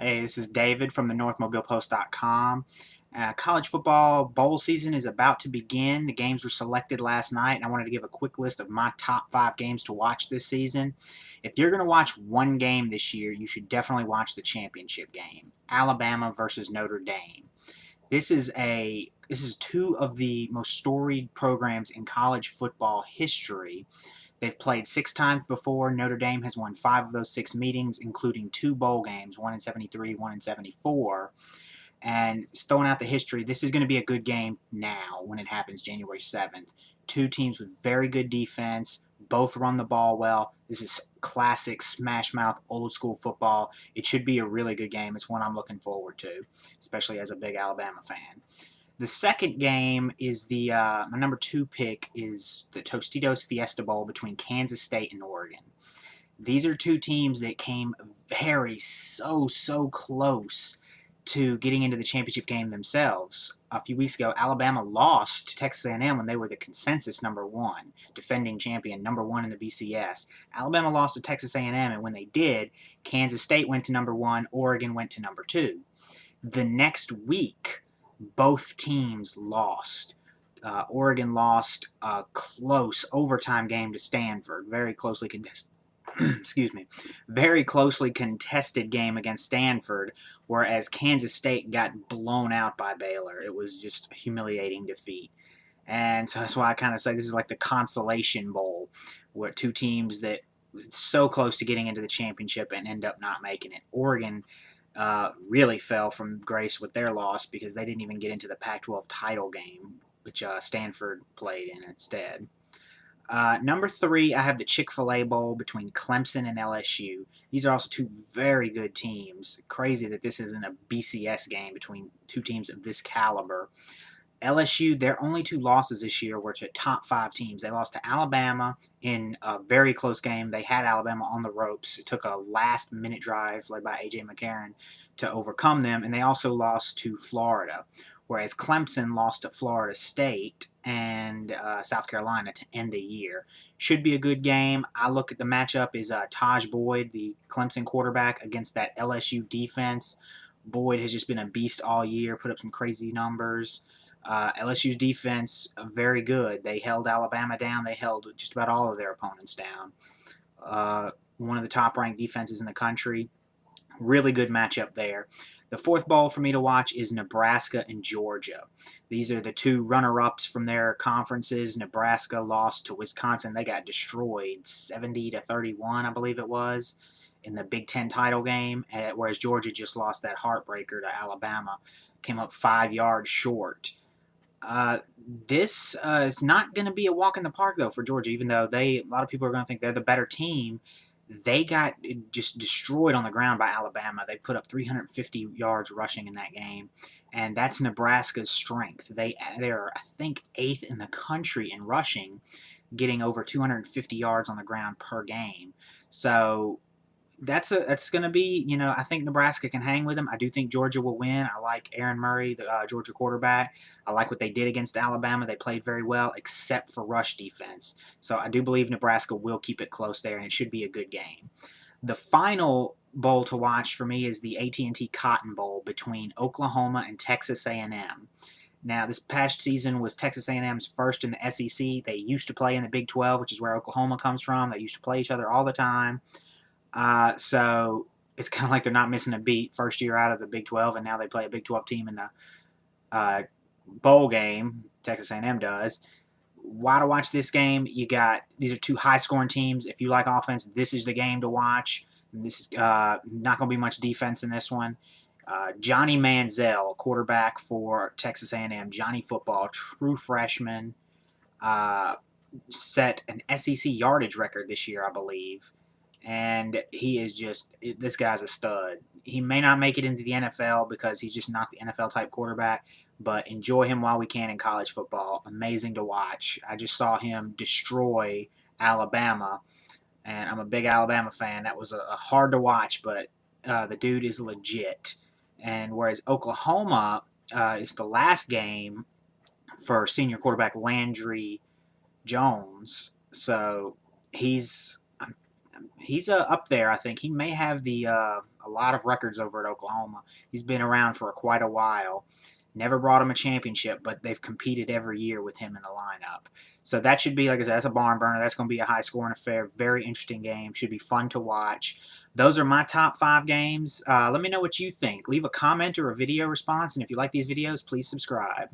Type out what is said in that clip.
Hey, this is David from the NorthMobilePost.com. College football bowl season is about to begin. The games were selected last night, and I wanted to give a quick list of my top 5 games to watch this season. If you're going to watch one game this year, you should definitely watch the championship game, Alabama versus Notre Dame. This is two of the most storied programs in college football history. They've played 6 times before. Notre Dame has won 5 of those 6 meetings, including 2 bowl games, one in '73, one in '74. And throwing out the history, this is going to be a good game now when it happens January 7th. Two teams with very good defense, both run the ball well. This is classic smash mouth old school football. It should be a really good game. It's one I'm looking forward to, especially as a big Alabama fan. The second game is my number 2 pick is the Tostitos Fiesta Bowl between Kansas State and Oregon. These are two teams that came so close to getting into the championship game themselves. A few weeks ago, Alabama lost to Texas A&M when they were the consensus number 1, defending champion, number 1 in the BCS. Alabama lost to Texas A&M, and when they did, Kansas State went to number 1, Oregon went to number 2. The next week, both teams lost. Oregon lost a close overtime game to Stanford, very closely contested. Excuse me, very closely contested game against Stanford, whereas Kansas State got blown out by Baylor. It was just a humiliating defeat. And so that's why I kind of say this is like the consolation bowl, where two teams that so close to getting into the championship and end up not making it. Oregon really fell from grace with their loss because they didn't even get into the Pac-12 title game, which Stanford played in instead. Number 3, I have the Chick-fil Bowl between Clemson and LSU. These are also two very good teams. Crazy that this isn't a BCS game between two teams of this caliber. LSU, their only 2 losses this year were to top 5 teams. They lost to Alabama in a very close game. They had Alabama on the ropes. It took a last-minute drive led by A.J. McCarron to overcome them, and they also lost to Florida, whereas Clemson lost to Florida State and South Carolina to end the year. Should be a good game. I look at the matchup is Taj Boyd, the Clemson quarterback, against that LSU defense. Boyd has just been a beast all year, put up some crazy numbers. LSU's defense, very good. They held Alabama down. They held just about all of their opponents down. One of the top-ranked defenses in the country. Really good matchup there. The fourth bowl for me to watch is Nebraska and Georgia. These are the 2 runner-ups from their conferences. Nebraska lost to Wisconsin. They got destroyed 70-31, I believe it was, in the Big Ten title game, whereas Georgia just lost that heartbreaker to Alabama. Came up 5 yards short. This is not going to be a walk in the park, though, for Georgia, even though a lot of people are going to think they're the better team. They got just destroyed on the ground by Alabama. They put up 350 yards rushing in that game, and that's Nebraska's strength. They're, I think, 8th in the country in rushing, getting over 250 yards on the ground per game. So that's going to be, I think Nebraska can hang with them. I do think Georgia will win. I like Aaron Murray, the Georgia quarterback. I like what they did against Alabama. They played very well, except for rush defense. So I do believe Nebraska will keep it close there, and it should be a good game. The final bowl to watch for me is the AT&T Cotton Bowl between Oklahoma and Texas A&M. Now, this past season was Texas A&M's first in the SEC. They used to play in the Big 12, which is where Oklahoma comes from. They used to play each other all the time. So it's kind of like they're not missing a beat first year out of the Big 12, and now they play a Big 12 team in the bowl game. Texas A&M does. Why to watch this game? These are 2 high-scoring teams. If you like offense, this is the game to watch. This is not going to be much defense in this one. Johnny Manziel, quarterback for Texas A&M, Johnny Football, true freshman, set an SEC yardage record this year, I believe. And he is this guy's a stud. He may not make it into the NFL because he's just not the NFL-type quarterback, but enjoy him while we can in college football. Amazing to watch. I just saw him destroy Alabama, and I'm a big Alabama fan. That was a hard to watch, but the dude is legit. And whereas Oklahoma is the last game for senior quarterback Landry Jones, so he's He's up there. I think he may have a lot of records over at Oklahoma. He's been around for quite a while. Never brought him a championship, but they've competed every year with him in the lineup. So that should be, like I said, that's a barn burner. That's going to be a high scoring affair. Very interesting game. Should be fun to watch. Those are my top 5 games. Let me know what you think. Leave a comment or a video response, and if you like these videos, please subscribe.